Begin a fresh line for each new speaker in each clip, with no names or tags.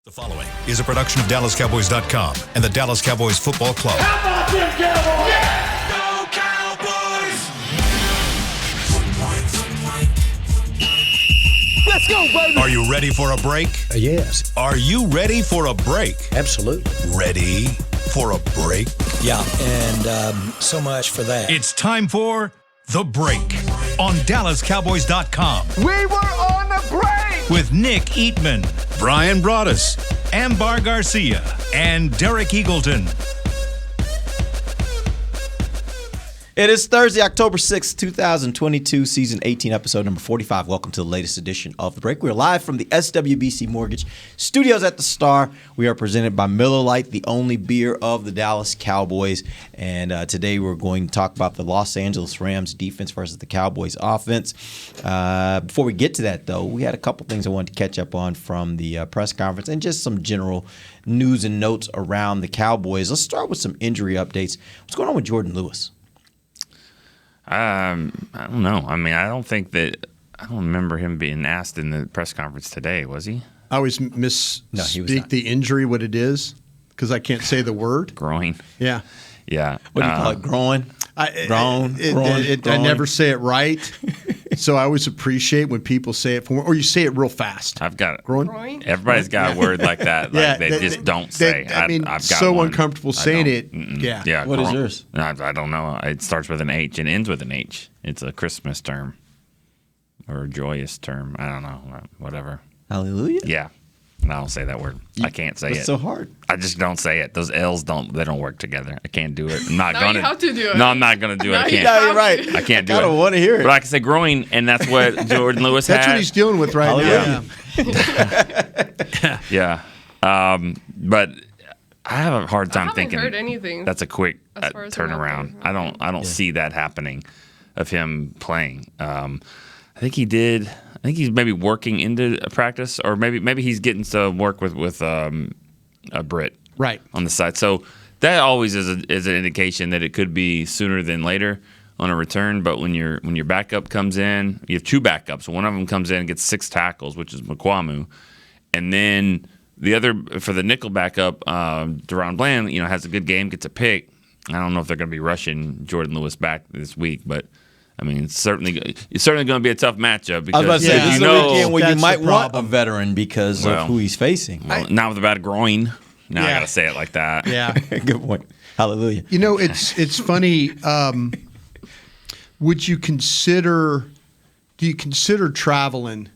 The following is a production of DallasCowboys.com and the Dallas Cowboys Football Club.
How about them Cowboys? Yeah!
Go Cowboys!
Let's go, baby!
Are you ready for a break?
Yes.
Are you ready for a break?
Absolutely.
Ready for a break?
Yeah, and so much for that.
It's time for The Break on DallasCowboys.com.
We were on the break!
With Nick Eatman, Brian Broaddus, Ambar Garcia, and Derek Eagleton.
It is Thursday, October 6th, 2022, Season 18, Episode number 45. Welcome to the latest edition of The Break. We're live from the SWBC Mortgage Studios at the Star. We are presented by Miller Lite, the only beer of the Dallas Cowboys. And today we're going to talk about the Los Angeles Rams defense versus the Cowboys offense. Before we get to that, though, we had a couple things I wanted to catch up on from the press conference and just some general news and notes around the Cowboys. Let's start with some injury updates. What's going on with Jordan Lewis?
I don't know. I mean, I don't remember him being asked in the press conference today, was he?
I always misspeak the injury, what it is, because I can't say the word.
Groin.
Yeah.
Yeah.
What do you call it? Groin?
I never say it right, so I always appreciate when people say it or you say it real fast.
I've got it.
Groin?
Everybody's got a word like that. Like they just don't say.
I've got
so
one. Uncomfortable saying it.
Yeah.
Yeah.
What is yours?
I don't know. It starts with an H and ends with an H. It's a Christmas term or a joyous term. I don't know. Whatever.
Hallelujah?
Yeah. I don't say that word. I can't say it.
It's so hard.
I just don't say it. Those L's don't work together. I can't do it. I'm not gonna.
You have to do it.
No, I'm not gonna do it. I can't.
No, you're right.
I can't do it.
I don't want to hear it.
But I can say groin, and that's what Jordan Lewis
That's
had.
what he's dealing with right now.
Yeah. But I have a hard time thinking.
I haven't heard anything.
That's a quick
as far as
turnaround.
I'm out there.
I don't see that happening of him playing. I think he did. I think he's maybe working into a practice, or maybe he's getting to work with a Brit
Right.
on the side. So that always is an indication that it could be sooner than later on a return. But when your backup comes in, you have two backups. One of them comes in and gets 6 tackles, which is McQuamu, and then the other for the nickel backup, Deron Bland, has a good game, gets a pick. I don't know if they're going to be rushing Jordan Lewis back this week, but. I mean, it's certainly going to be a tough matchup because
I was about to say, this is a weekend where you
that's
might
the
want a
problem.
veteran because of who he's facing.
well, not with a bad groin. Now I got to say it like that.
Yeah.
Good point. Hallelujah.
It's funny. Do you consider traveling?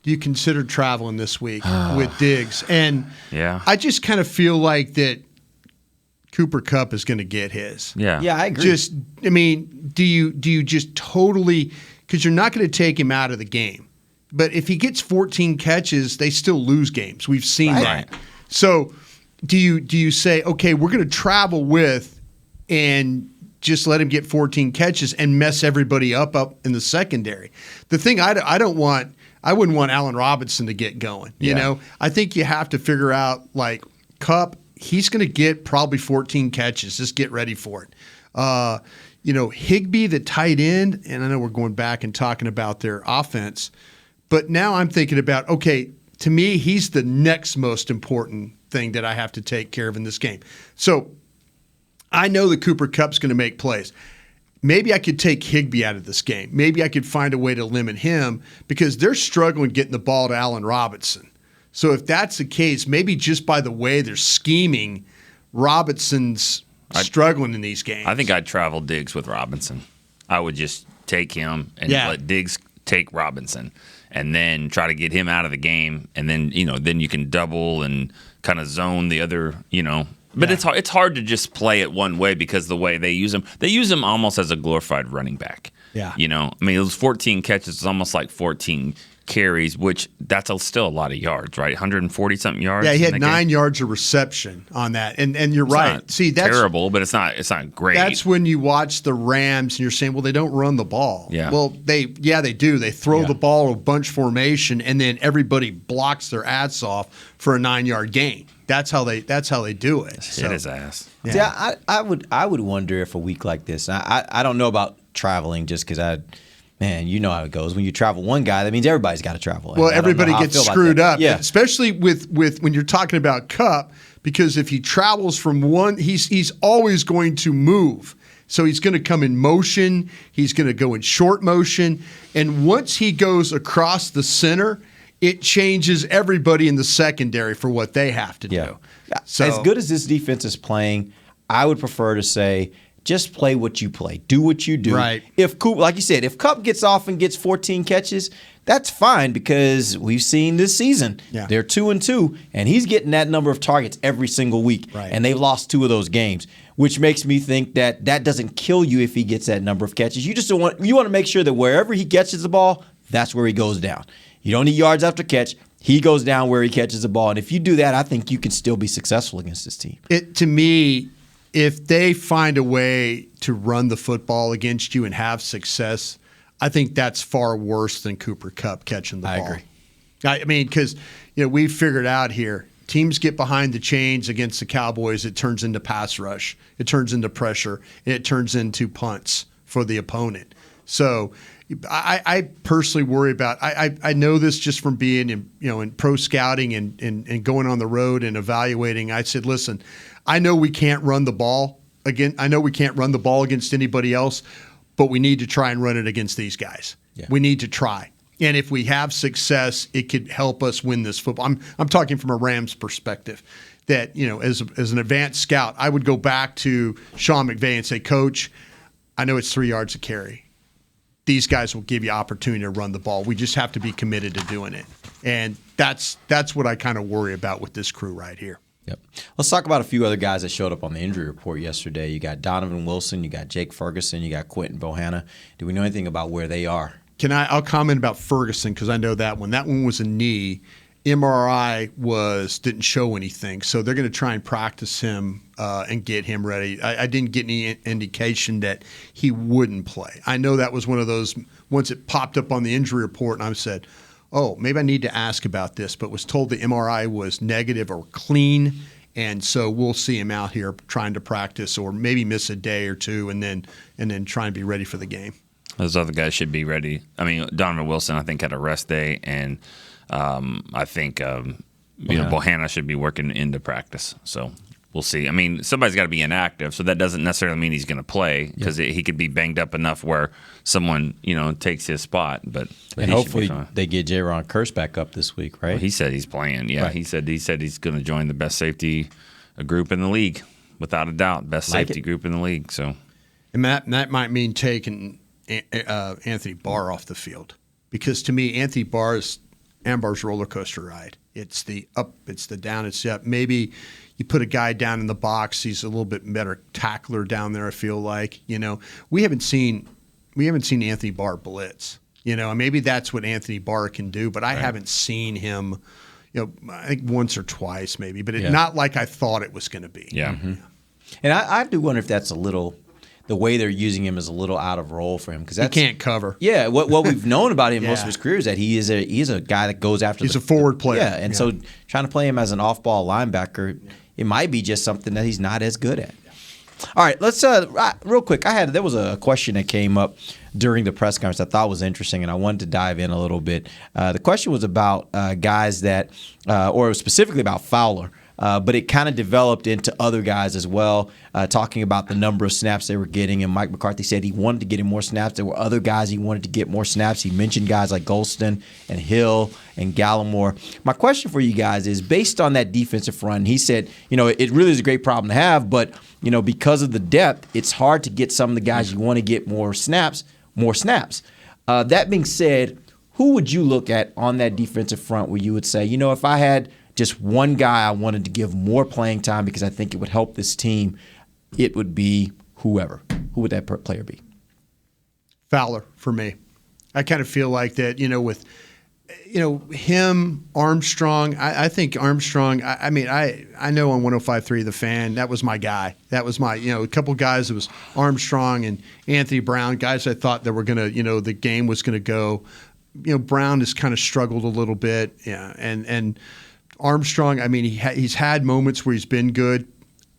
Do you consider traveling this week with Diggs? And
Yeah.
I just kind of feel like that Cooper Kupp is going to get his.
Yeah.
Yeah, I agree.
Do you just totally, because you're not going to take him out of the game, but if he gets 14 catches, they still lose games. We've seen that. So do you say, okay, we're going to travel with and just let him get 14 catches and mess everybody up in the secondary? The thing I wouldn't want Allen Robinson to get going. You know, I think you have to figure out like Kupp. He's going to get probably 14 catches. Just get ready for it. Higbee, the tight end, and I know we're going back and talking about their offense, but now I'm thinking about, okay, to me, he's the next most important thing that I have to take care of in this game. So I know that Cooper Kupp's going to make plays. Maybe I could take Higbee out of this game. Maybe I could find a way to limit him because they're struggling getting the ball to Allen Robinson. So if that's the case, maybe just by the way they're scheming, Robinson's struggling in these games.
I think I'd travel Diggs with Robinson. I would just take him and let Diggs take Robinson and then try to get him out of the game. And then, then you can double and kind of zone the other, But it's hard to just play it one way because the way they use him almost as a glorified running back.
Yeah.
It was 14 catches. It's almost like 14 carries, which that's still a lot of yards, right? 140-something yards.
Yeah, he had 9 yards of reception on that, and you're right. See, that's
terrible, but it's not great.
That's when you watch the Rams and you're saying, well, they don't run the ball.
Yeah.
Well, they do. They throw the ball a bunch formation, and then everybody blocks their ass off for a 9-yard gain. That's how they do it.
Hit his ass.
Yeah, I would wonder if a week like this. I don't know about traveling just because Man, you know how it goes. When you travel one guy, that means everybody's got to travel.
Well,
I don't know
everybody
how I
gets
feel about
screwed
that.
up,
Yeah.
especially with when you're talking about Kupp, because if he travels from one, he's always going to move. So he's going to come in motion. He's going to go in short motion. And once he goes across the center, it changes everybody in the secondary for what they have to do. So
as good as this defense is playing, I would prefer to say just play what you play. Do what you do.
Right.
If Coop, like you said, if Kupp gets off and gets 14 catches, that's fine because we've seen this season they're 2-2, and he's getting that number of targets every single week.
Right.
And they've lost 2 of those games, which makes me think that doesn't kill you if he gets that number of catches. You just want to make sure that wherever he catches the ball, that's where he goes down. You don't need yards after catch. He goes down where he catches the ball. And if you do that, I think you can still be successful against this team.
To me, if they find a way to run the football against you and have success, I think that's far worse than Cooper Kupp catching the ball.
I agree.
I mean, because we've figured out here, teams get behind the chains against the Cowboys, it turns into pass rush, it turns into pressure, and it turns into punts for the opponent. So I personally worry about. I know this just from being in pro scouting and going on the road and evaluating. I said, listen, I know we can't run the ball again. I know we can't run the ball against anybody else, but we need to try and run it against these guys.
Yeah.
We need to try. And if we have success, it could help us win this football. I'm talking from a Rams perspective. That as an advanced scout, I would go back to Sean McVay and say, Coach, I know it's 3 yards a carry. These guys will give you opportunity to run the ball. We just have to be committed to doing it. And that's what I kind of worry about with this crew right here.
Yep. Let's talk about a few other guys that showed up on the injury report yesterday. You got Donovan Wilson, you got Jake Ferguson, you got Quentin Bohanna. Do we know anything about where they are?
I'll comment about Ferguson because I know that one. That one was a knee. MRI didn't show anything, so they're going to try and practice him and get him ready. I didn't get any indication that he wouldn't play. I know that was one of those, once it popped up on the injury report, and I said, oh, maybe I need to ask about this, but was told the MRI was negative or clean, and so we'll see him out here trying to practice or maybe miss a day or two and then try and be ready for the game.
Those other guys should be ready. I mean, Donovan Wilson, I think, had a rest day, and I think Bohanna should be working into practice. So we'll see. I mean, somebody's got to be inactive, so that doesn't necessarily mean he's going to play because he could be banged up enough where someone takes his spot. But
And hopefully they get Jaron Kearse back up this week, right?
Well, he said he's playing. Yeah,
Right.
he said he's going to join the best safety group in the league, without a doubt, best safety group in the league. So,
and that might mean taking Anthony Barr off the field because to me, Anthony Barr is Ambar's roller coaster ride. It's the up, it's the down, it's the up. Maybe you put a guy down in the box. He's a little bit better tackler down there. I feel like we haven't seen Anthony Barr blitz. Maybe that's what Anthony Barr can do, but I haven't seen him. I think once or twice maybe, but not like I thought it was going to be.
yeah.
Mm-hmm. And I do wonder if that's the way they're using him is a little out of role for him because
he can't cover.
Yeah, what we've known about him most of his career is that he is a guy that goes after.
He's a forward player.
Yeah, and so trying to play him as an off-ball linebacker, it might be just something that he's not as good at. All right, let's real quick. There was a question that came up during the press conference I thought was interesting, and I wanted to dive in a little bit. The question was about guys that, or specifically about Fowler. But it kind of developed into other guys as well, talking about the number of snaps they were getting. And Mike McCarthy said he wanted to get him more snaps. There were other guys he wanted to get more snaps. He mentioned guys like Golston and Hill and Gallimore. My question for you guys is, based on that defensive front, he said, it really is a great problem to have, but, because of the depth, it's hard to get some of the guys you want to get more snaps. That being said, who would you look at on that defensive front where you would say, if I had just one guy I wanted to give more playing time because I think it would help this team, it would be whoever. Who would that player be?
Fowler for me. I kind of feel like that, with him, Armstrong. I think Armstrong. I know on 105.3 The Fan, that was my guy. That was my a couple guys. It was Armstrong and Anthony Brown, guys I thought that were gonna the game was gonna go. Brown has kind of struggled a little bit. Yeah, and Armstrong, he's had moments where he's been good.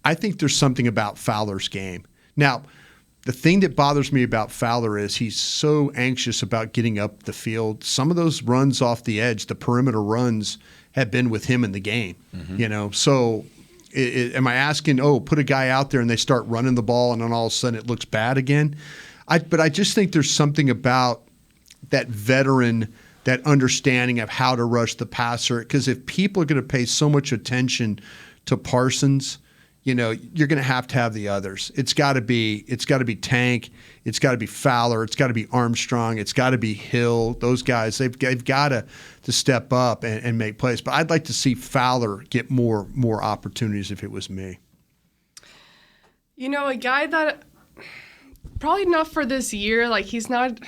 I think there's something about Fowler's game. Now, The thing that bothers me about Fowler is he's so anxious about getting up the field. Some of those runs off the edge, the perimeter runs, have been with him in the game. So am I asking, put a guy out there and they start running the ball and then all of a sudden it looks bad again? But I just think there's something about that veteran, that understanding of how to rush the passer. Because if people are going to pay so much attention to Parsons, you're going to have the others. It's got to be Tank, it's got to be Fowler, it's got to be Armstrong, it's got to be Hill. Those guys, they've got to step up and make plays. But I'd like to see Fowler get more opportunities if it was me.
A guy that probably not for this year. Like he's not.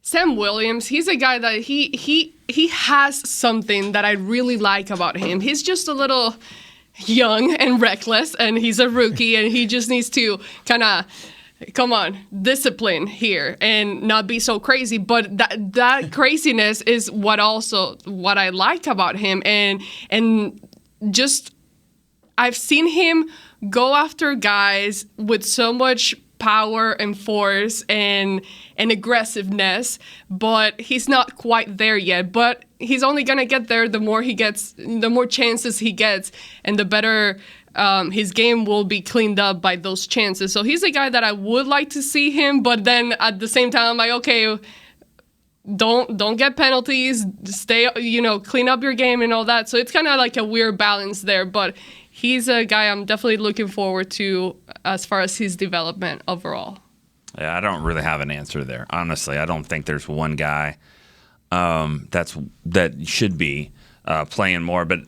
Sam Williams, he's a guy that he has something that I really like about him. He's just a little young and reckless, and he's a rookie, and he just needs to kind of, come on, discipline here and not be so crazy. But that craziness is what I like about him, and just I've seen him go after guys with so much power and force and aggressiveness, but he's not quite there yet. But he's only gonna get there the more chances he gets, and the better his game will be cleaned up by those chances. So he's a guy that I would like to see him, but then at the same time, I'm like, okay, don't get penalties, stay, clean up your game and all that. So it's kind of like a weird balance there, but he's a guy I'm definitely looking forward to as far as his development overall.
Yeah, I don't really have an answer there. Honestly, I don't think there's one guy that should be playing more. But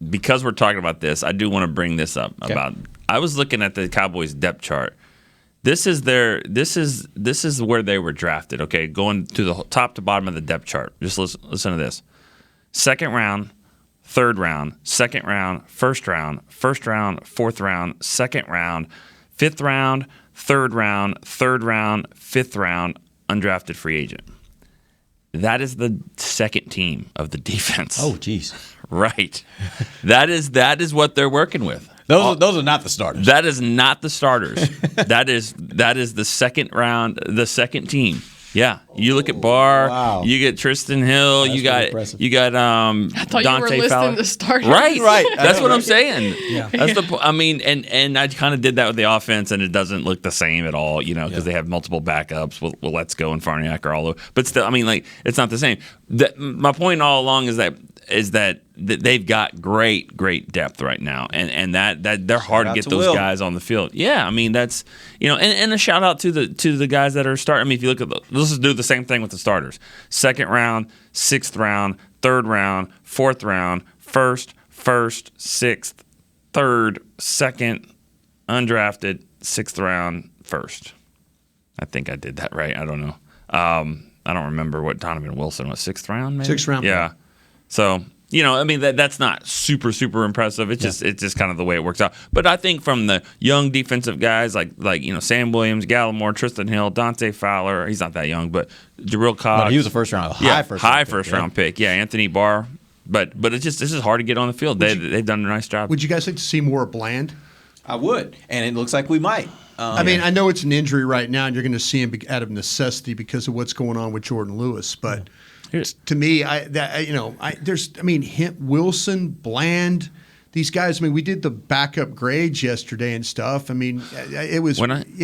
because we're talking about this, I do want to bring this up. Okay. I was looking at the Cowboys depth chart. This is where they were drafted. Okay, going to the top to bottom of the depth chart. Just listen to this: second round, third round, second round, first round, fourth round, second round, fifth round, third round, fifth round, undrafted free agent. That is the second team of the defense.
Oh, geez.
Right. That is what they're working with.
Those are not the starters.
That is not the starters. that is the second round, the second team. Yeah, you look at Barr. Wow. You get Tristan Hill.
That's
you got
I thought
Dante
you were
Fowler.
listing the starters.
Right. That's what I'm saying.
Yeah.
That's and I kind of did that with the offense, and it doesn't look the same at all. Because they have multiple backups. Well, Let's Go and Farniak are all over, but still, it's not the same. My point all along is that they've got great depth right now, and that they're hard to get those guys on the field. Yeah, that's and a shout out to the guys that are starting. If you look at let's just do the same thing with the starters: second round, sixth round, third round, fourth round, first, sixth, third, second, undrafted, sixth round, first. I think I did that right. I don't know. I don't remember what Donovan Wilson was. Sixth round, maybe.
Sixth round.
Yeah. So, that's not super impressive. It's just kind of the way it works out. But I think from the young defensive guys like Sam Williams, Gallimore, Tristan Hill, Dante Fowler, he's not that young, but Jabril Cox.
No, he was a first round,
high first round pick. Yeah, Anthony Barr. But this is hard to get on the field. They've done a nice job.
Would you guys like to see more Bland?
I would, and it looks like we might.
I know it's an injury right now, and you're going to see him out of necessity because of what's going on with Jordan Lewis, but. To me, Wilson, Bland, these guys. We did the backup grades yesterday and stuff. It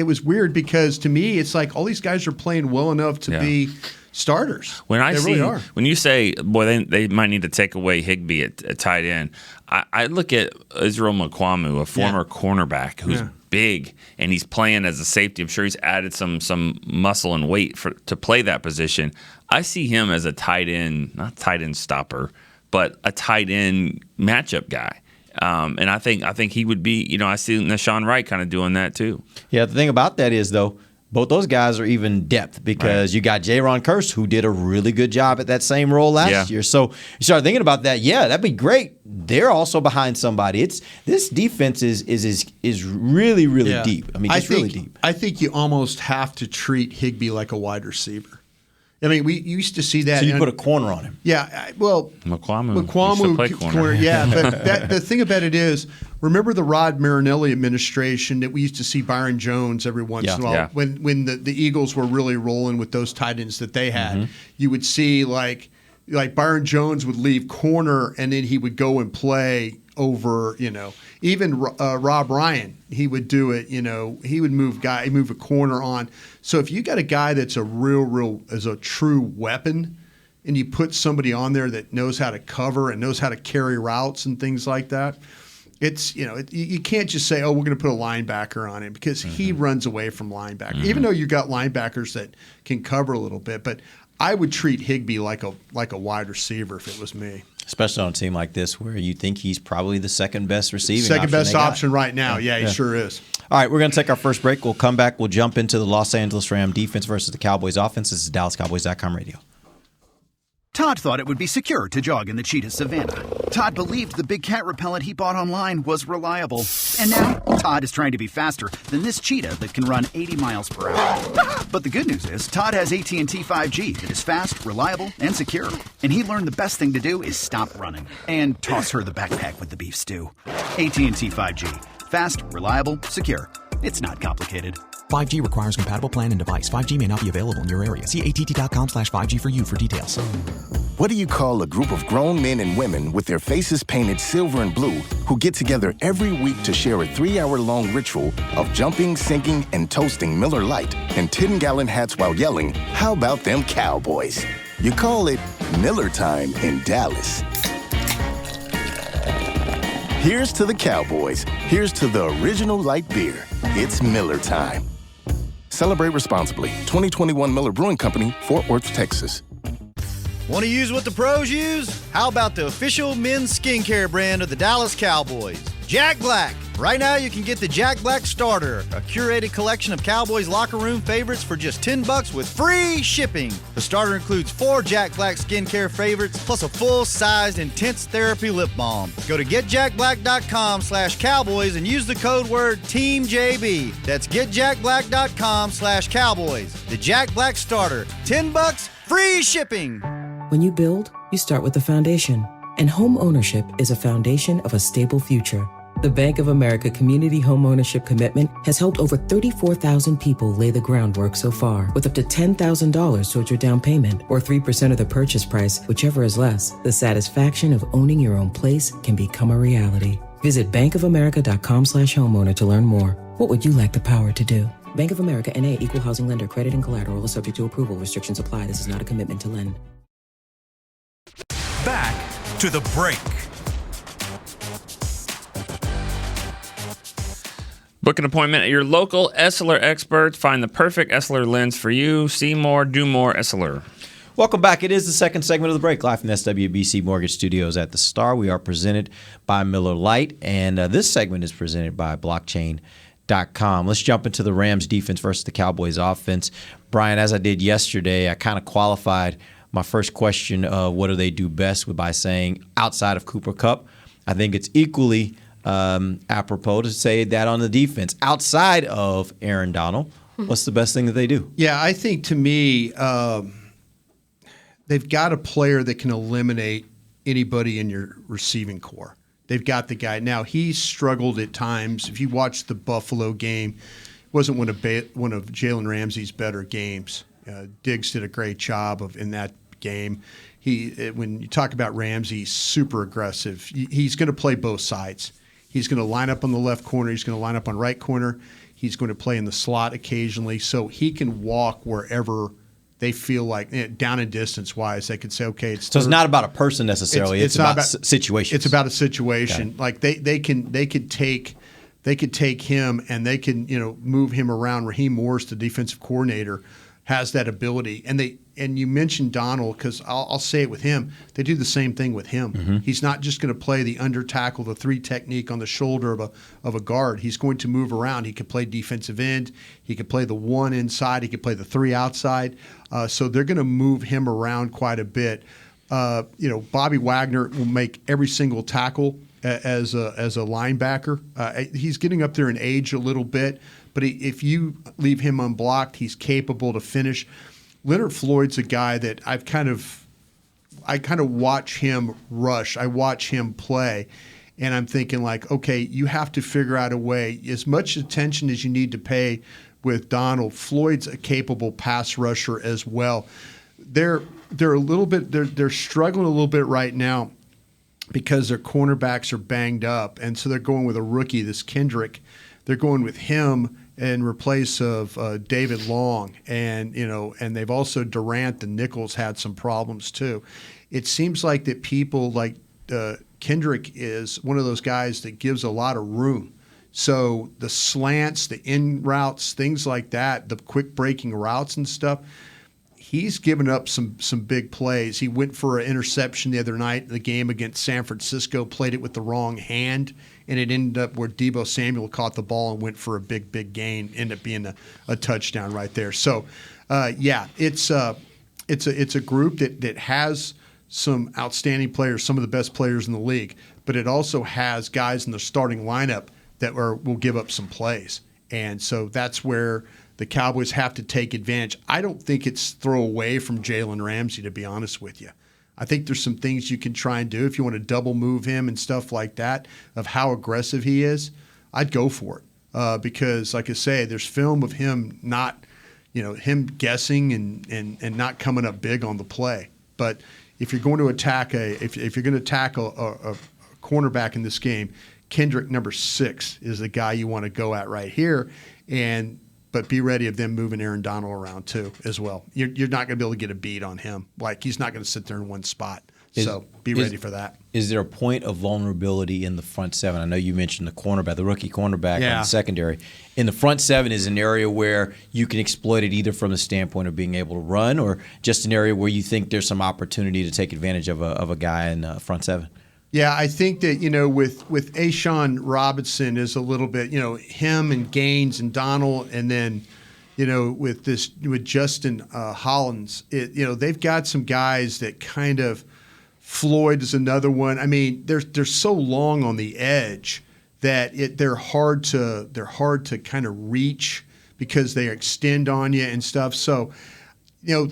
was weird because to me, it's like all these guys are playing well enough to be starters.
When you say, boy, they might need to take away Higbee at tight end, I look at Israel Mukuamu, a former cornerback who's big, and he's playing as a safety. I'm sure he's added some muscle and weight to play that position. I see him as a tight end, not tight end stopper, but a tight end matchup guy. And I think he would be, I see Nashawn Wright kind of doing that too. Yeah,
the thing about that is, though, both those guys are even depth because you got Jaron Kearse, who did a really good job at that same role last year. So you start thinking about that. Yeah, that'd be great. They're also behind somebody. This defense is really deep. Really deep.
I think you almost have to treat Higbee like a wide receiver. I mean, we used to see that.
So you put a corner on him.
Yeah,
McQuamu used to
McQuamu
play corner.
yeah. But the thing about it is, remember the Rod Marinelli administration that we used to see Byron Jones every once in a while
Yeah.
when the Eagles were really rolling with those tight ends that they had. You would see like Byron Jones would leave corner and then he would go and play over, even Rob Ryan, he would do it, he would move a corner on. So if you got a guy that's a true weapon and you put somebody on there that knows how to cover and knows how to carry routes and things like that, it's, you can't just say, oh, we're going to put a linebacker on him because he runs away from linebacker, even though you got linebackers that can cover a little bit. But I would treat Higbee like a wide receiver if it was me.
Especially on a team like this where you think he's probably the second best receiving
option right now. Yeah, he sure is.
All right, we're going to take our first break. We'll come back. We'll jump into the Los Angeles Rams defense versus the Cowboys offense. This is DallasCowboys.com radio.
Todd thought it would be secure to jog in the cheetah savanna. Todd believed the big cat repellent he bought online was reliable. And now, Todd is trying to be faster than this cheetah that can run 80 miles per hour. But the good news is, Todd has AT&T 5G that is fast, reliable, and secure. And he learned the best thing to do is stop running and toss her the backpack with the beef stew. AT&T 5G. Fast, reliable, secure. It's not complicated.
5G requires compatible plan and device. 5G may not be available in your area. See att.com/5G for you for details.
What do you call a group of grown men and women with their faces painted silver and blue who get together every week to share a 3-hour-long ritual of jumping, singing, and toasting Miller Lite in 10-gallon hats while yelling, "How about them Cowboys?" You call it Miller Time in Dallas. Here's to the Cowboys. Here's to the original light beer. It's Miller Time. Celebrate responsibly. 2021 Miller Brewing Company, Fort Worth, Texas.
Want to use what the pros use? How about the official men's skincare brand of the Dallas Cowboys, Jack Black? Right now, you can get the Jack Black Starter, a curated collection of Cowboys locker room favorites for just $10 with free shipping. The starter includes 4 Jack Black skincare favorites, plus a full-sized intense therapy lip balm. Go to getjackblack.com/Cowboys and use the code word TEAMJB. That's getjackblack.com/Cowboys. The Jack Black Starter, $10, free shipping.
When you build, you start with the foundation. And home ownership is a foundation of a stable future. The Bank of America Community Home Ownership Commitment has helped over 34,000 people lay the groundwork so far, with up to $10,000 towards your down payment or 3% of the purchase price, whichever is less. The satisfaction of owning your own place can become a reality. Visit bankofamerica.com/homeowner to learn more. What would you like the power to do? Bank of America N.A. Equal Housing Lender. Credit and collateral is subject to approval. Restrictions apply. This is not a commitment to lend.
Back to the break.
Book an appointment at your local Essilor expert. Find the perfect Essilor lens for you. See more, do more, Essilor.
Welcome back. It is the second segment of the break, live from the SWBC Mortgage Studios at the Star. We are presented by Miller Lite, and this segment is presented by Blockchain.com. Let's jump into the Rams defense versus the Cowboys offense. Brian, as I did yesterday, I kind of qualified my first question of what do they do best by saying outside of Cooper Kupp. I think it's equally apropos to say that on the defense, outside of Aaron Donald, what's the best thing that they do?
Yeah, I think to me, they've got a player that can eliminate anybody in your receiving core. They've got the guy. Now, he struggled at times. If you watch the Buffalo game, it wasn't one of Jalen Ramsey's better games. Diggs did a great job in that game. When you talk about Ramsey, he's super aggressive. He's going to play both sides. He's going to line up on the left corner. He's going to line up on right corner. He's going to play in the slot occasionally, so he can walk wherever they feel like, down and distance-wise, they could say, okay, it's
so it's not about a person necessarily. It's about situations.
It's about a situation. Okay. Like they could take him and they can move him around. Raheem Morris, the defensive coordinator, has that ability. And you mentioned Donald, because I'll say it with him. They do the same thing with him. Mm-hmm. He's not just going to play the under tackle, the 3 technique on the shoulder of a guard. He's going to move around. He could play defensive end. He could play the 1 inside. He could play the 3 outside. So they're going to move him around quite a bit. Bobby Wagner will make every single tackle as a linebacker. He's getting up there in age a little bit, but if you leave him unblocked, he's capable to finish. Leonard Floyd's a guy that I kind of watch him rush. I watch him play, and I'm thinking like, okay, you have to figure out a way. As much attention as you need to pay with Donald, Floyd's a capable pass rusher as well. They're a little bit they're struggling a little bit right now because their cornerbacks are banged up, and so they're going with a rookie, this Kendrick. They're going with him in replace of David Long, and they've also Durant and Nichols had some problems too. It seems like that people like Kendrick is one of those guys that gives a lot of room. So the slants, the in routes, things like that, the quick breaking routes and stuff, he's given up some big plays. He went for an interception the other night in the game against San Francisco, played it with the wrong hand, and it ended up where Deebo Samuel caught the ball and went for a big gain, ended up being a touchdown right there. So, it's a group that has some outstanding players, some of the best players in the league, but it also has guys in the starting lineup that will give up some plays. And so that's where the Cowboys have to take advantage. I don't think it's throw away from Jalen Ramsey, to be honest with you. I think there's some things you can try and do if you want to double move him and stuff like that, of how aggressive he is. I'd go for it because, like I say, there's film of him not, him guessing and not coming up big on the play. But if you're going to attack if you're going to tackle a cornerback in this game, Kendrick, number 6, is the guy you want to go at right here, but be ready of them moving Aaron Donald around too as well. You're not going to be able to get a beat on him. Like, he's not going to sit there in one spot. So be ready for that.
Is there a point of vulnerability in the front seven? I know you mentioned the rookie cornerback on the secondary. In the front seven is an area where you can exploit it either from the standpoint of being able to run or just an area where you think there's some opportunity to take advantage of a guy in the front seven.
Yeah, I think that, with Ashawn Robinson is a little bit, him and Gaines and Donald, and then, with Justin Hollins, they've got some guys that kind of, Floyd is another one. I mean, they're so long on the edge that they're hard to kind of reach because they extend on you and stuff. So,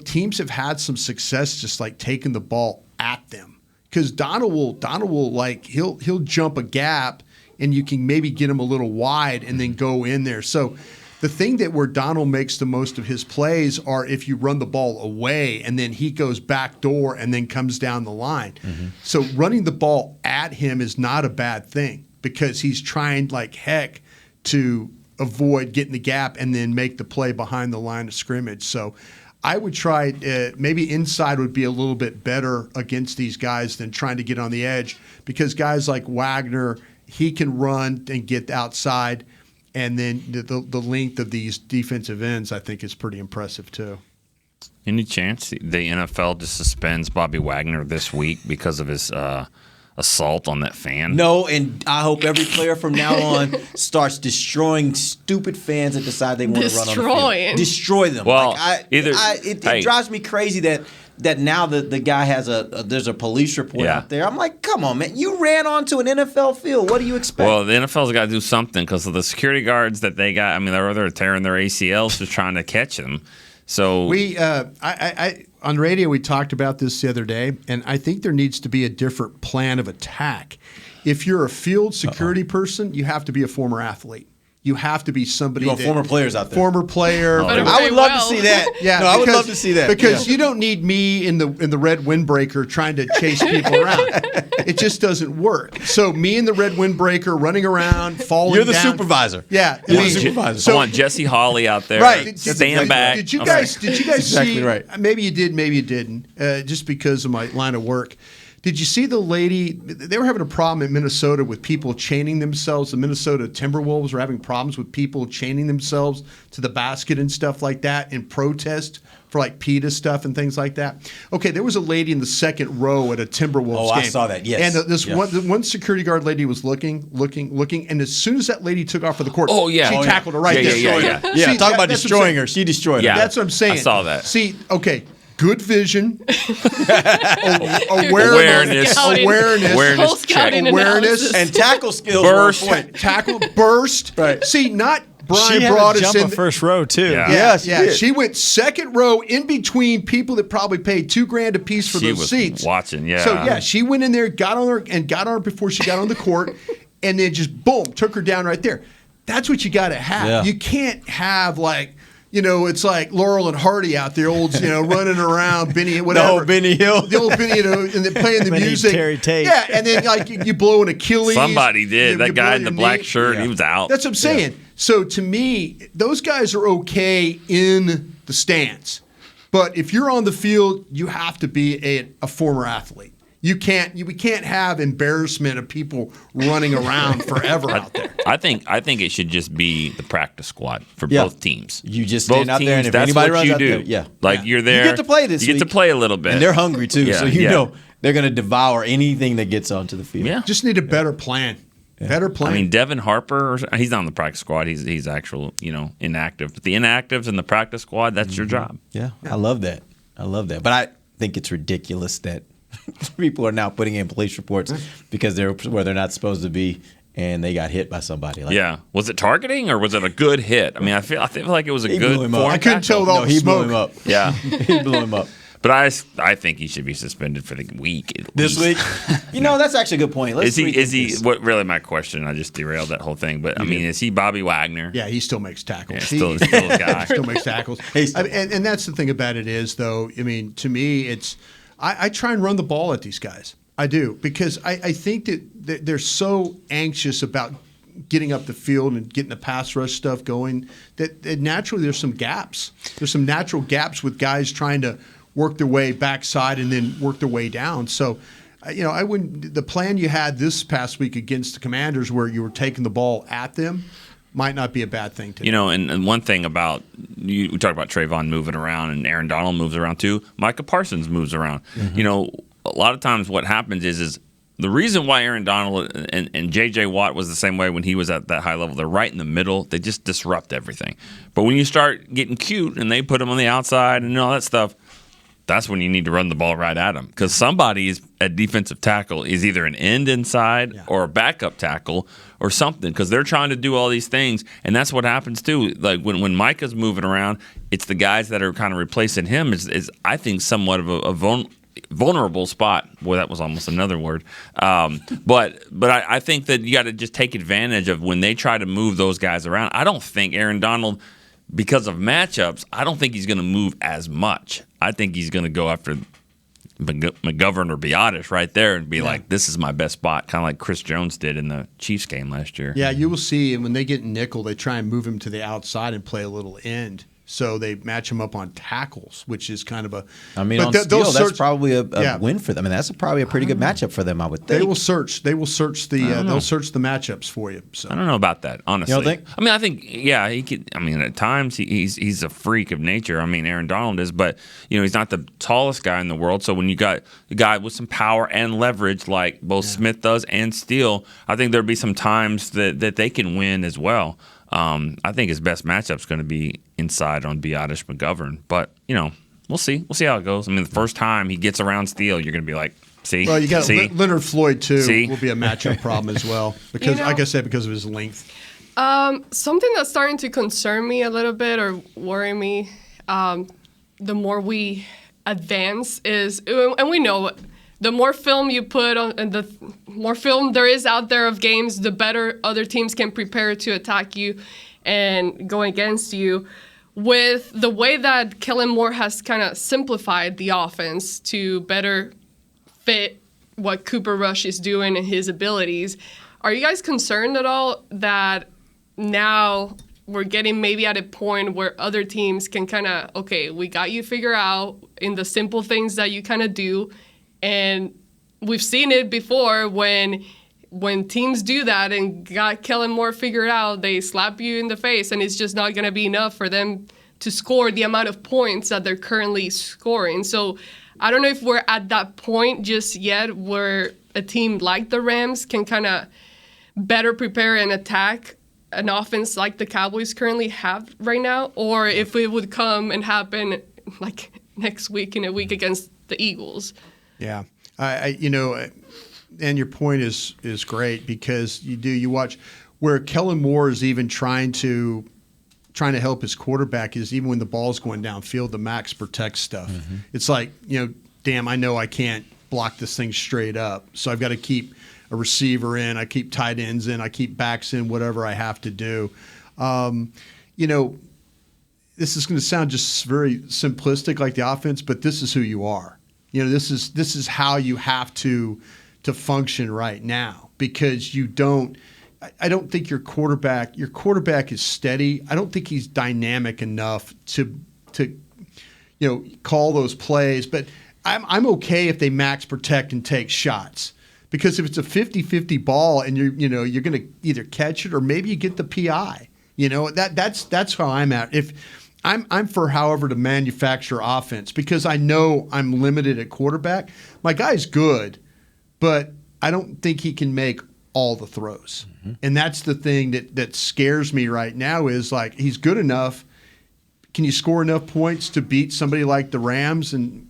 teams have had some success just like taking the ball at them. Because Donald will like he'll jump a gap and you can maybe get him a little wide and then go in there. So the thing that where Donald makes the most of his plays are if you run the ball away and then he goes back door and then comes down the line. Mm-hmm. So running the ball at him is not a bad thing because he's trying like heck to avoid getting the gap and then make the play behind the line of scrimmage. So I would try maybe inside would be a little bit better against these guys than trying to get on the edge because guys like Wagner, he can run and get outside, and then the length of these defensive ends I think is pretty impressive too.
Any chance the NFL just suspends Bobby Wagner this week because of his assault on that fan?
No, and I hope every player from now on starts destroying stupid fans that decide they want to run on the field. Destroy them.
Well,
it drives me crazy that now the guy has there's a police report out there. I'm like, come on, man. You ran onto an NFL field. What do you expect?
Well, the NFL's got to do something because of the security guards that they got. I mean, they're tearing their ACLs just trying to catch them. So
we, on radio, we talked about this the other day, and I think there needs to be a different plan of attack. If you're a field security person, you have to be a former athlete. You have to be somebody.
Former players out there.
Former player.
I would love to see that.
Yeah,
I would love to see that
because you don't need me in the red windbreaker trying to chase people around. It just doesn't work. So me and the red windbreaker running around, falling.
You're the
down.
supervisor.
Yeah,
you're the supervisor.
So I want Jesse Hawley out there.
Right.
Stand back.
Did you guys
exactly
see?
Right.
Maybe you did. Maybe you didn't. Just because of my line of work. Did you see the lady? They were having a problem in Minnesota with people chaining themselves. The Minnesota Timberwolves were having problems with people chaining themselves to the basket and stuff like that in protest for like PETA stuff and things like that. Okay, there was a lady in the second row at a Timberwolves game.
I saw that, yes.
And this one security guard lady was looking, and as soon as that lady took off of the court, she tackled her right there.
Yeah,
talk about destroying her. She destroyed her.
Yeah,
that's what I'm saying.
I saw that.
See, okay. Good vision,
awareness,
and tackle skills.
Burst,
tackle, burst. Right. See, not Brian
she
brought
had to
us
jump
in
a first row too.
Yeah.
She did.
She went second row in between people that probably paid $2,000 a piece for
She
those
was
seats.
watching, yeah.
So yeah, she went in there, got on her before she got on the court, and then just boom, took her down right there. That's what you got to have.
Yeah.
You can't have it's like Laurel and Hardy out there, running around, Benny, whatever.
The old Benny Hill.
The old Benny, and then playing the
Benny
music.
Terry Tate.
Yeah, and then you blow an Achilles.
Somebody did. That guy in the black shirt, he was out.
That's what I'm saying. Yeah. So to me, those guys are okay in the stands. But if you're on the field, you have to be a former athlete. We can't have embarrassment of people running around forever out there.
I think it should just be the practice squad for both teams.
You just
both
stand out there, and if
that's
anybody
what
runs
you
out
do.
there,
You're there.
You get to play this
You get to
week.
play a little bit,
and they're hungry too.
Yeah,
so you know they're going to devour anything that gets onto the field.
Yeah,
just need a better plan. Yeah. Better plan.
I mean, Devin Harper, he's not on the practice squad. He's actual, inactive. But the inactives in the practice squad, that's your job.
Yeah, I love that. But I think it's ridiculous that people are now putting in police reports because they're where they're not supposed to be, and they got hit by somebody.
Was it targeting or was it a good hit? I mean, I feel like it was a good.
Blew him up.
I couldn't tell with all the smoke.
Blew him up.
Yeah,
he blew him up.
But I think he should be suspended for the week.
This week, that's actually a good point.
Is he? What really my question? I just derailed that whole thing. But I mean, is he Bobby Wagner?
Yeah, he still makes tackles.
Yeah, still a guy.
Still makes tackles. And that's the thing about it is, though. I mean, to me, it's I try and run the ball at these guys. I do because I think that they're so anxious about getting up the field and getting the pass rush stuff going that naturally there's some gaps. There's some natural gaps with guys trying to work their way backside and then work their way down. So, I wouldn't. The plan you had this past week against the Commanders, where you were taking the ball at them, might not be a bad thing to do.
And one thing about we talk about Trayvon moving around and Aaron Donald moves around too. Micah Parsons moves around. Mm-hmm. A lot of times what happens is the reason why Aaron Donald and J.J. Watt was the same way when he was at that high level. They're right in the middle. They just disrupt everything. But when you start getting cute and they put them on the outside and all that stuff, that's when you need to run the ball right at them because somebody is at defensive tackle is either an end inside or a backup tackle or something because they're trying to do all these things, and that's what happens too. Like when Micah's moving around, it's the guys that are kind of replacing him is I think somewhat of a vulnerable spot. Boy, that was almost another word. But I think that you got to just take advantage of when they try to move those guys around. I don't think Aaron Donald, because of matchups, I don't think he's going to move as much. I think he's going to go after McGovern or Biotish right there and be like, this is my best spot, kind of like Chris Jones did in the Chiefs game last year.
Yeah, you will see. And when they get nickel, they try and move him to the outside and play a little end. So they match him up on tackles, which is kind of a.
I mean, on steel, that's probably a win for them. I mean, that's probably a pretty good matchup for them, I would think.
They will search. They'll search the matchups for you. So.
I don't know about that, honestly.
You don't think?
I mean, I think he could. I mean, at times he's a freak of nature. I mean, Aaron Donald is, but he's not the tallest guy in the world. So when you got a guy with some power and leverage like both Smith does and Steele, I think there'll be some times that they can win as well. I think his best matchup is going to be inside on Biotish McGovern, but we'll see. We'll see how it goes. I mean, the first time he gets around Steele, you're going to be like, see.
Well, you got
see?
Leonard Floyd too.
See?
Will be a matchup problem as well because, like I said, because of his length.
Something that's starting to concern me a little bit or worry me, the more we advance is, and we know the more film you put on, and the more film there is out there of games, the better other teams can prepare to attack you and go against you. With the way that Kellen Moore has kind of simplified the offense to better fit what Cooper Rush is doing and his abilities, are you guys concerned at all that now we're getting maybe at a point where other teams can kind of, okay, we got you figured out in the simple things that you kind of do, and we've seen it before when teams do that and got Kellen Moore figured out, they slap you in the face, and it's just not going to be enough for them to score the amount of points that they're currently scoring. So I don't know if we're at that point just yet where a team like the Rams can kind of better prepare and attack an offense like the Cowboys currently have right now, or if it would come and happen like next week in a week against the Eagles.
Yeah, and your point is great because you watch where Kellen Moore is even trying to trying to help his quarterback is even when the ball's going downfield, the max protect stuff. It's like, damn, I know I can't block this thing straight up, so I've got to keep a receiver in, I keep tight ends in, I keep backs in, whatever I have to do. This is going to sound just very simplistic, like the offense, but this is who you are. This is how you have to function right now, because you don't. I don't think your quarterback is steady. I don't think he's dynamic enough to call those plays. But I'm okay if they max protect and take shots, because if it's a 50-50 ball and you're going to either catch it or maybe you get the PI. That's how I'm at. If I'm for however to manufacture offense, because I know I'm limited at quarterback. My guy's good, but I don't think he can make all the throws. And that's the thing that scares me right now is, like, he's good enough. Can you score enough points to beat somebody like the Rams? And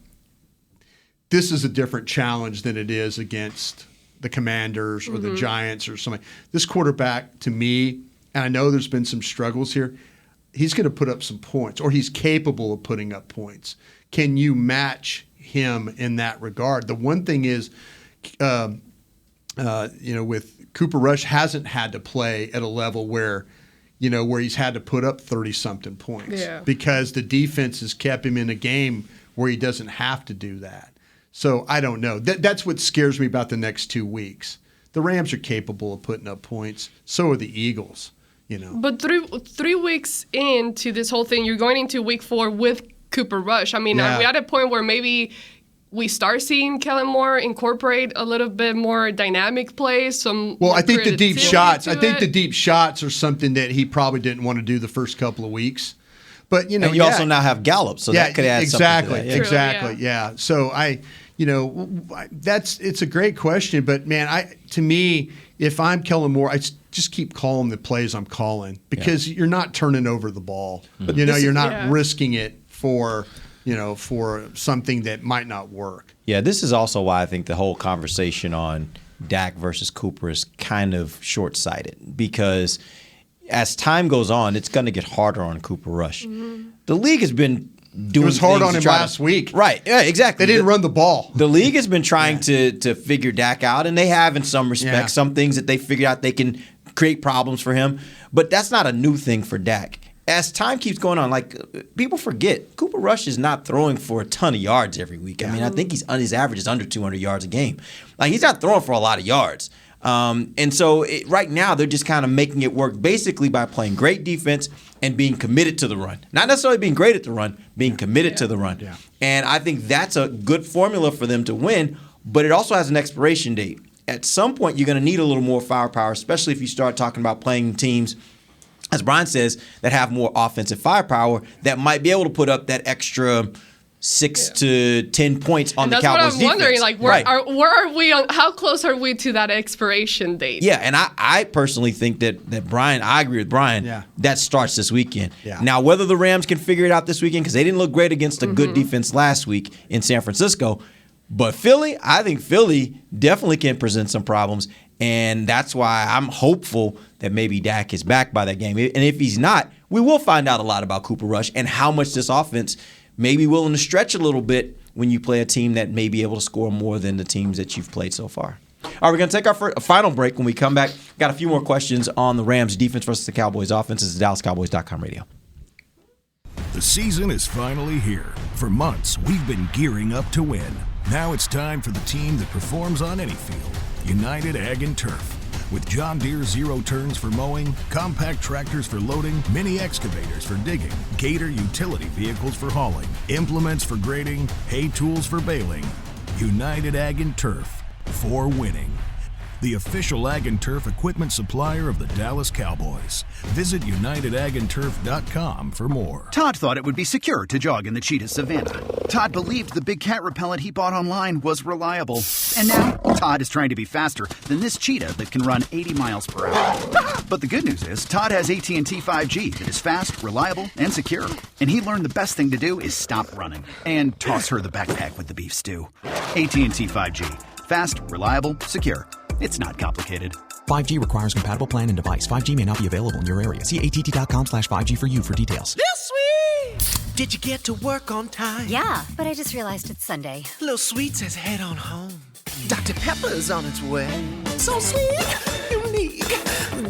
this is a different challenge than it is against the Commanders or the Giants or something. This quarterback, to me, and I know there's been some struggles here, he's going to put up some points, or he's capable of putting up points. Can you match him in that regard? The one thing is, with Cooper Rush hasn't had to play at a level where he's had to put up 30-something points, because the defense has kept him in a game where he doesn't have to do that. So I don't know. That's what scares me about the next 2 weeks. The Rams are capable of putting up points. So are the Eagles.
But 3 weeks into this whole thing, you're going into week 4 with Cooper Rush. I mean, are we at a point where maybe we start seeing Kellen Moore incorporate a little bit more dynamic plays?
I think the deep shots. I think the deep shots are something that he probably didn't want to do the first couple of weeks. But
and you also now have Gallup, so that could add something to that.
Exactly. Yeah. So it's a great question, but man, to me, if I'm Kellen Moore, I just keep calling the plays I'm calling, because you're not turning over the ball. But you're not risking it for something that might not work.
Yeah, this is also why I think the whole conversation on Dak versus Cooper is kind of short-sighted, because as time goes on, it's going to get harder on Cooper Rush. The league has been doing
it was hard on him last week.
Right. Yeah, exactly.
They didn't run the ball.
The league has been trying to figure Dak out, and they have in some respects. Some things that they figured out they can create problems for him. But that's not a new thing for Dak. As time keeps going on, like, people forget, Cooper Rush is not throwing for a ton of yards every week. I mean, I think his average is under 200 yards a game. Like, he's not throwing for a lot of yards. And so right now they're just kind of making it work basically by playing great defense and being committed to the run. Not necessarily being great at the run, being committed to the run. Yeah. And I think that's a good formula for them to win, but it also has an expiration date. At some point you're going to need a little more firepower, especially if you start talking about playing teams, as Brian says, that have more offensive firepower that might be able to put up that extra 6 to 10 points on the Cowboys defense. That's what I'm wondering.
Like, where are we on? How close are we to that expiration date?
Yeah, and I personally think that Brian, I agree with Brian, that starts this weekend. Yeah. Now, whether the Rams can figure it out this weekend, because they didn't look great against a good defense last week in San Francisco, but Philly, I think Philly definitely can present some problems, and that's why I'm hopeful that maybe Dak is back by that game. And if he's not, we will find out a lot about Cooper Rush and how much this offense may be willing to stretch a little bit when you play a team that may be able to score more than the teams that you've played so far. All right, we're going to take our final break. When we come back, got a few more questions on the Rams defense versus the Cowboys offense. This is DallasCowboys.com radio.
The season is finally here. For months, we've been gearing up to win. Now it's time for the team that performs on any field, United Ag and Turf. With John Deere Zero Turns for mowing, compact tractors for loading, mini excavators for digging, Gator utility vehicles for hauling, implements for grading, hay tools for baling. United Ag and Turf, for winning. The official Ag and Turf equipment supplier of the Dallas Cowboys. Visit UnitedAgAndTurf.com for more.
Todd thought it would be secure to jog in the cheetah savanna. Todd believed the big cat repellent he bought online was reliable. And now, Todd is trying to be faster than this cheetah that can run 80 miles per hour. But the good news is, Todd has AT&T 5G that is fast, reliable, and secure. And he learned the best thing to do is stop running and toss her the backpack with the beef stew. AT&T 5G. Fast, reliable, secure. It's not complicated.
5G requires compatible plan and device. 5G may not be available in your area. See att.com/5G for you for details.
This sweet! Did you get to work on time?
Yeah, but I just realized it's Sunday.
Little Sweet says head on home. Dr. Pepper's on its way. So sweet, unique.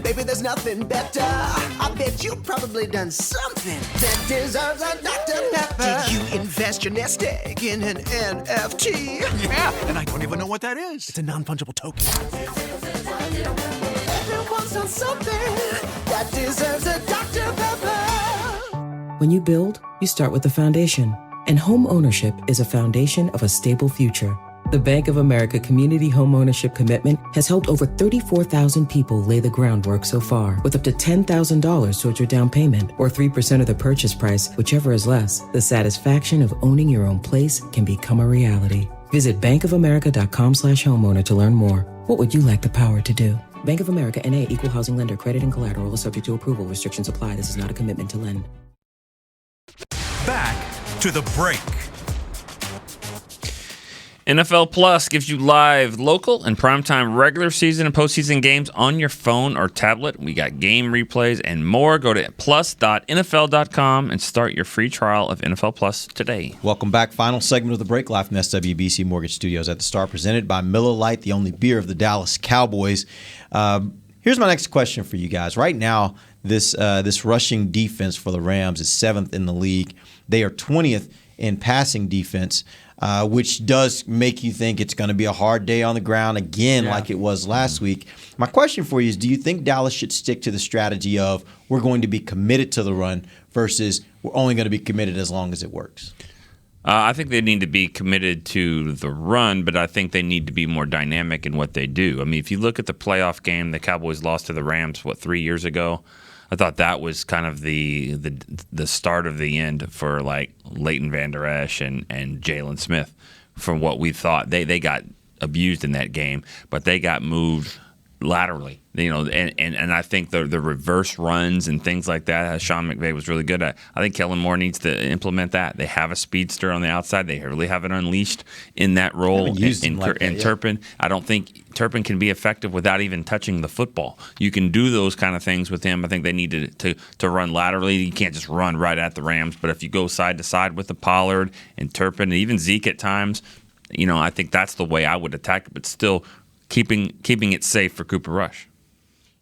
Baby, there's nothing better. I bet you've probably done something that deserves a Dr. Pepper. Did you invest your nest egg in an NFT?
Yeah, and I don't even know what that is. It's a non-fungible token.
Everyone's done something that deserves a Dr. Pepper.
When you build, you start with the foundation. And home ownership is a foundation of a stable future. The Bank of America Community Homeownership Commitment has helped over 34,000 people lay the groundwork so far, with up to $10,000 towards your down payment or 3% of the purchase price, whichever is less. The satisfaction of owning your own place can become a reality. Visit bankofamerica.com/homeowner to learn more. What would you like the power to do? Bank of America N.A. Equal Housing Lender. Credit and collateral is subject to approval. Restrictions apply. This is not a commitment to lend.
Back to the break.
NFL Plus gives you live, local, and primetime regular season and postseason games on your phone or tablet. We got game replays and more. Go to plus.nfl.com and start your free trial of NFL Plus today.
Welcome back. Final segment of the break, live from SWBC Mortgage Studios at the Star, presented by Miller Lite, the only beer of the Dallas Cowboys. Here's my next question for you guys. Right now, this rushing defense for the Rams is 7th in the league. They are 20th in passing defense, which does make you think it's going to be a hard day on the ground again, like it was last week. My question for you is, do you think Dallas should stick to the strategy of we're going to be committed to the run versus we're only going to be committed as long as it works?
I think they need to be committed to the run, but I think they need to be more dynamic in what they do. I mean, if you look at the playoff game the Cowboys lost to the Rams, 3 years ago? I thought that was kind of the start of the end for like Leighton Vander Esch and Jalen Smith. From what we thought, they got abused in that game, but they got moved laterally. And I think the reverse runs and things like that, Sean McVay was really good at. I think Kellen Moore needs to implement that. They have a speedster on the outside. They really haven't unleashed in that role. And Turpin, I don't think Turpin can be effective without even touching the football. You can do those kind of things with him. I think they need to run laterally. You can't just run right at the Rams. But if you go side to side with the Pollard and Turpin and even Zeke at times, I think that's the way I would attack it. But still keeping it safe for Cooper Rush.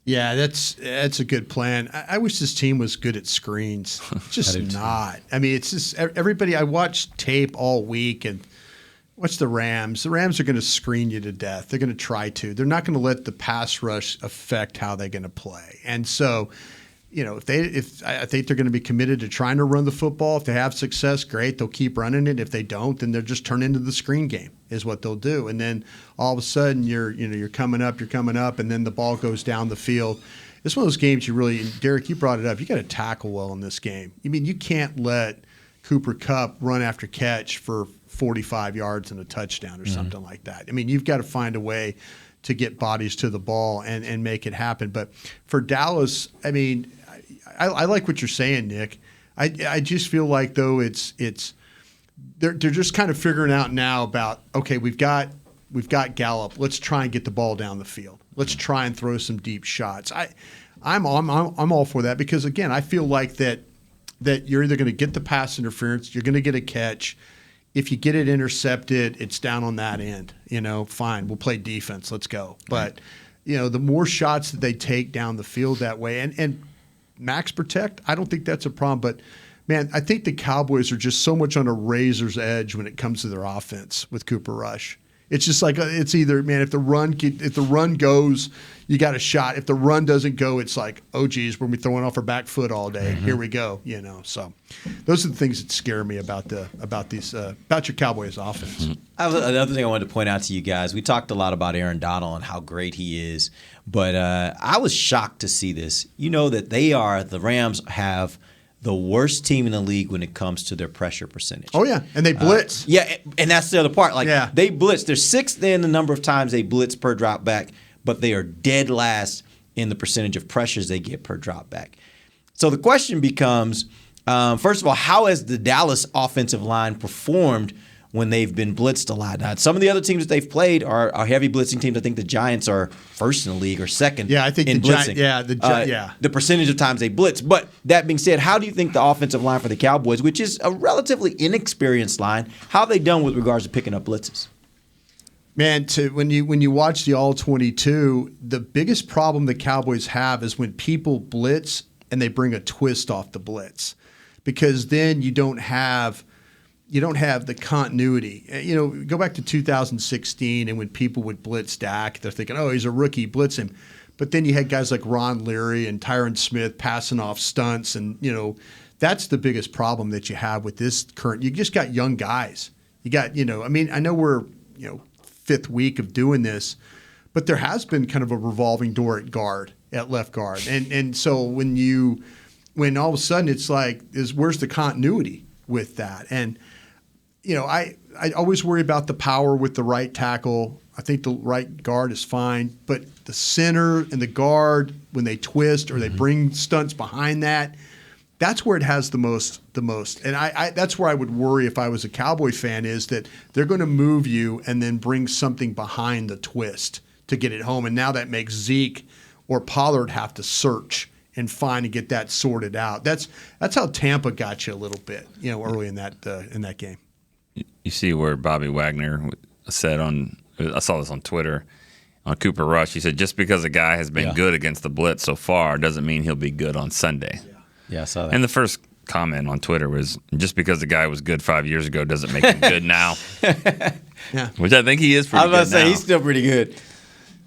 Yeah, that's a good plan. I wish this team was good at screens. Just not. I mean, it's just everybody. I watched tape all week and watch the Rams. The Rams are going to screen you to death. They're going to try to. They're not going to let the pass rush affect how they're going to play. And so, if I think they're going to be committed to trying to run the football. If they have success, great. They'll keep running it. If they don't, then they'll just turn into the screen game is what they'll do. And then all of a sudden you're coming up, and then the ball goes down the field. It's one of those games Derek, you brought it up. You got to tackle well in this game. I mean, you can't let Cooper Kupp run after catch for 45 yards and a touchdown or something like that. I mean, you've got to find a way to get bodies to the ball and make it happen. But for Dallas, I mean, I like what you're saying, Nick. I just feel like though they're just kind of figuring out now about, okay, we've got Gallup. Let's try and get the ball down the field. Let's try and throw some deep shots. I'm all for that because again, I feel like that you're either going to get the pass interference, you're going to get a catch. If you get it intercepted, it's down on that end. Fine, we'll play defense. Let's go. But the more shots that they take down the field that way, and max protect, I don't think that's a problem. But man, I think the Cowboys are just so much on a razor's edge when it comes to their offense with Cooper Rush. It's just like it's either, man, if the run goes, you got a shot. If the run doesn't go, it's like, oh geez, we're throwing off our back foot all day. Here we go. So those are the things that scare me about your Cowboys offense.
Another thing I wanted to point out to you guys. We talked a lot about Aaron Donald and how great he is, but I was shocked to see this. That the Rams have the worst team in the league when it comes to their pressure percentage.
Oh, yeah. And they blitz.
And that's the other part. They blitz. They're sixth in the number of times they blitz per drop back, but they are dead last in the percentage of pressures they get per drop back. So the question becomes, first of all, how has the Dallas offensive line performed when they've been blitzed a lot. Now, some of the other teams that they've played are heavy blitzing teams. I think the Giants are first in the league or second.
Yeah, I think
in blitzing. The percentage of times they blitz. But that being said, how do you think the offensive line for the Cowboys, which is a relatively inexperienced line, how have they done with regards to picking up blitzes?
Man, when you watch the All-22, the biggest problem the Cowboys have is when people blitz and they bring a twist off the blitz, because then you don't have the continuity. Go back to 2016, and when people would blitz Dak, they're thinking, oh, he's a rookie, blitz him. But then you had guys like Ron Leary and Tyron Smith passing off stunts, and that's the biggest problem that you have with this current. You just got young guys. You got, I know we're, fifth week of doing this, but there has been kind of a revolving door at left guard. And so when all of a sudden it's like, where's the continuity with that? And, I always worry about the power with the right tackle. I think the right guard is fine, but the center and the guard, when they twist or they bring stunts behind that, that's where it has the most. And that's where I would worry if I was a Cowboy fan, is that they're going to move you and then bring something behind the twist to get it home. And now that makes Zeke or Pollard have to search and find and get that sorted out. That's how Tampa got you a little bit, early in that game.
You see where Bobby Wagner said I saw this on Twitter, on Cooper Rush. He said, just because a guy has been good against the blitz so far doesn't mean he'll be good on Sunday.
Yeah, I saw that.
And the first comment on Twitter was, just because the guy was good 5 years ago doesn't make him good now.
Yeah.
Which I think he is pretty good now.
I was about to say, he's still pretty good.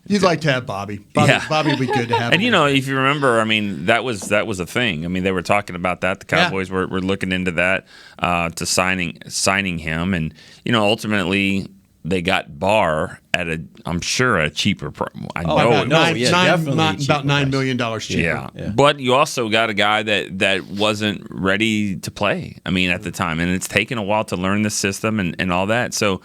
You'd like to have Bobby. Bobby would be good to have.
And if you remember, that was a thing. They were talking about that. The Cowboys were looking into that to signing him, and ultimately they got Barr at a cheaper price.
About $9 million cheaper.
Yeah. But you also got a guy that wasn't ready to play. At the time, and it's taken a while to learn the system and all that. So,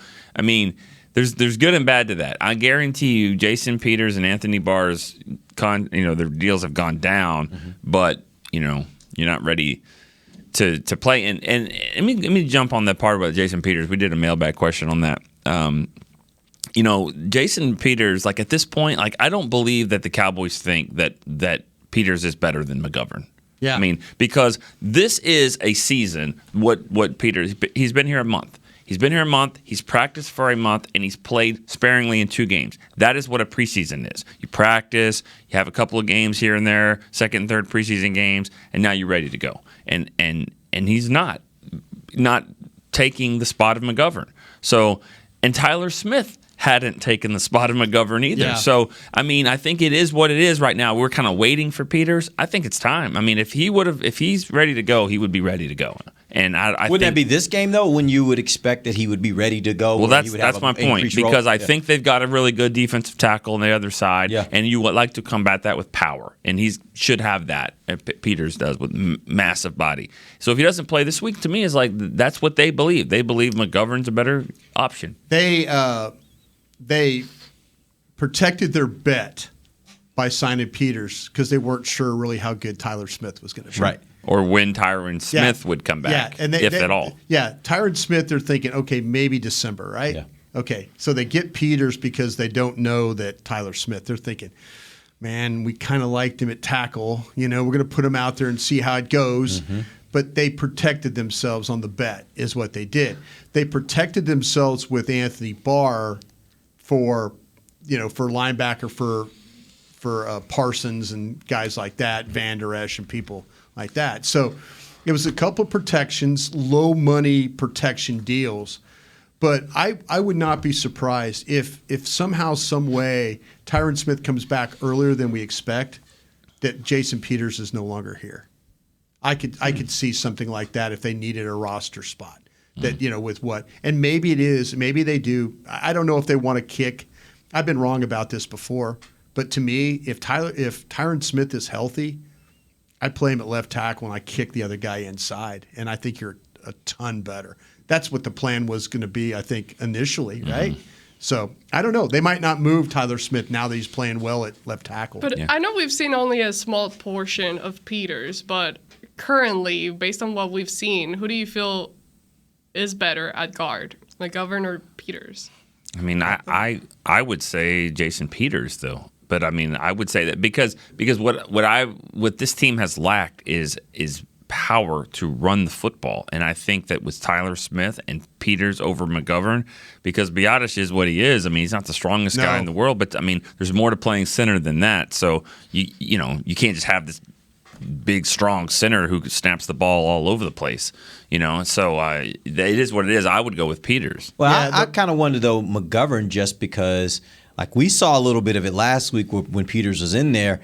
There's good and bad to that. I guarantee you, Jason Peters and Anthony Barr's their deals have gone down, but you're not ready to play. And let me jump on that part about Jason Peters. We did a mailbag question on that. Jason Peters, at this point, I don't believe that the Cowboys think that Peters is better than McGovern.
Yeah.
Because this is a season. What Peters, he's been here a month. He's been here a month, he's practiced for a month, and he's played sparingly in 2 games. That is what a preseason is. You practice, you have a couple of games here and there, second and third preseason games, and now you're ready to go. And he's not taking the spot of McGovern. And Tyler Smith hadn't taken the spot of McGovern either.
Yeah.
So, I think it is what it is right now. We're kind of waiting for Peters. I think it's time. If he's ready to go, he would be ready to go. And I
wouldn't that be this game though, when you would expect that he would be ready to go?
Well, that's my point, because I think they've got a really good defensive tackle on the other side, and you would like to combat that with power, and he should have that. Peters does, with massive body. So if he doesn't play this week, to me, is that's what they believe. They believe McGovern's a better option.
They protected their bet by signing Peters because they weren't sure really how good Tyler Smith was going to be.
Right.
Or when Tyron Smith would come back, if at all.
Yeah, Tyron Smith, they're thinking, okay, maybe December, right?
Yeah.
Okay, so they get Peters because they don't know that Tyler Smith. They're thinking, man, we kind of liked him at tackle. We're going to put him out there and see how it goes. Mm-hmm. But they protected themselves on the bet is what they did. They protected themselves with Anthony Barr for linebacker for Parsons and guys like that, Van Der Esch and people like that. So it was a couple of protections, low money protection deals. But I would not be surprised if somehow, some way, Tyron Smith comes back earlier than we expect, that Jason Peters is no longer here. I could see something like that if they needed a roster spot. That with what, and maybe it is, maybe they do. I don't know if they want to kick. I've been wrong about this before, but to me, if Tyron Smith is healthy, I'd play him at left tackle and I kick the other guy inside, and I think you're a ton better. That's what the plan was going to be, I think, initially, right? Mm-hmm. So I don't know. They might not move Tyler Smith now that he's playing well at left tackle.
But I know we've seen only a small portion of Peters, but currently, based on what we've seen, who do you feel is better at guard? McGovern or Peters?
I mean, I would say Jason Peters though, but I mean, I would say that because what this team has lacked is power to run the football, and I think that with Tyler Smith and Peters over McGovern, because Biadasz is what he is. I mean, he's not the strongest guy in the world, but I mean, there's more to playing center than that. So you can't just have this big, strong center who snaps the ball all over the place, So it is what it is. I would go with Peters.
Well, I kind of wonder, though, McGovern, just because, like, we saw a little bit of it last week when Peters was in there.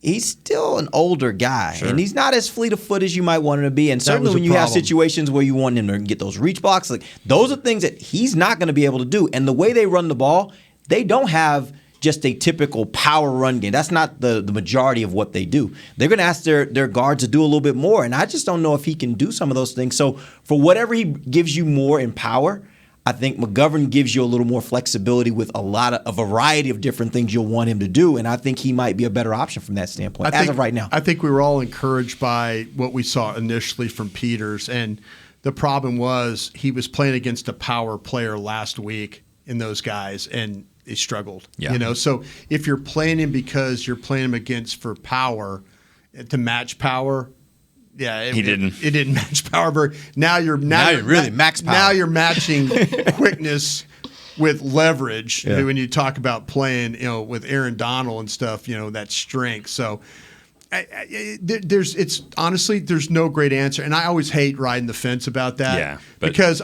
He's still an older guy, and he's not as fleet of foot as you might want him to be. And certainly when you have situations where you want him to get those reach blocks, like those are things that he's not going to be able to do. And the way they run the ball, they don't have just a typical power run game. That's not the majority of what they do. They're going to ask their guards to do a little bit more, and I just don't know if he can do some of those things. So for whatever he gives you more in power, I think McGovern gives you a little more flexibility with a variety of different things you'll want him to do, and I think he might be a better option from that standpoint as of right now.
I think we were all encouraged by what we saw initially from Peters, and the problem was he was playing against a power player last week in those guys, and he struggled.
Yeah.
So if you're playing him because you're playing him against for power, to match power. Yeah, it didn't match power. But now you're
really max power.
Now you're matching quickness with leverage.
Yeah.
When you talk about playing, with Aaron Donald and stuff, that strength. So there's no great answer, and I always hate riding the fence about that.
Yeah,
because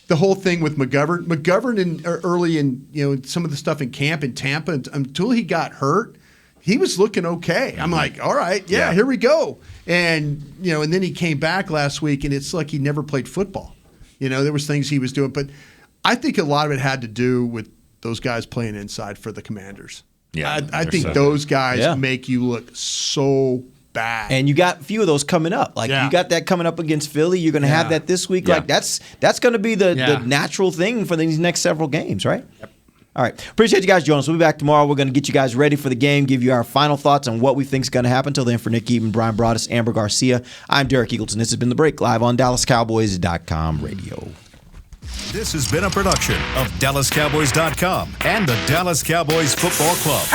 the whole thing with McGovern early in some of the stuff in camp in Tampa until he got hurt. He was looking okay. I'm like, all right, here we go. And and then he came back last week, and it's like he never played football. There was things he was doing, but I think a lot of it had to do with those guys playing inside for the Commanders.
Yeah,
I think those guys make you look so bad.
And you got a few of those coming up. Like you got that coming up against Philly. You're going to have that this week.
Yeah.
Like that's going to be the natural thing for these next several games, right? Yep. All right. Appreciate you guys joining us. We'll be back tomorrow. We're going to get you guys ready for the game, give you our final thoughts on what we think is going to happen. Until then, for Nick Eaton, Brian Broaddus, Amber Garcia, I'm Derek Eagleton. This has been The Break, live on DallasCowboys.com radio.
This has been a production of DallasCowboys.com and the Dallas Cowboys Football Club.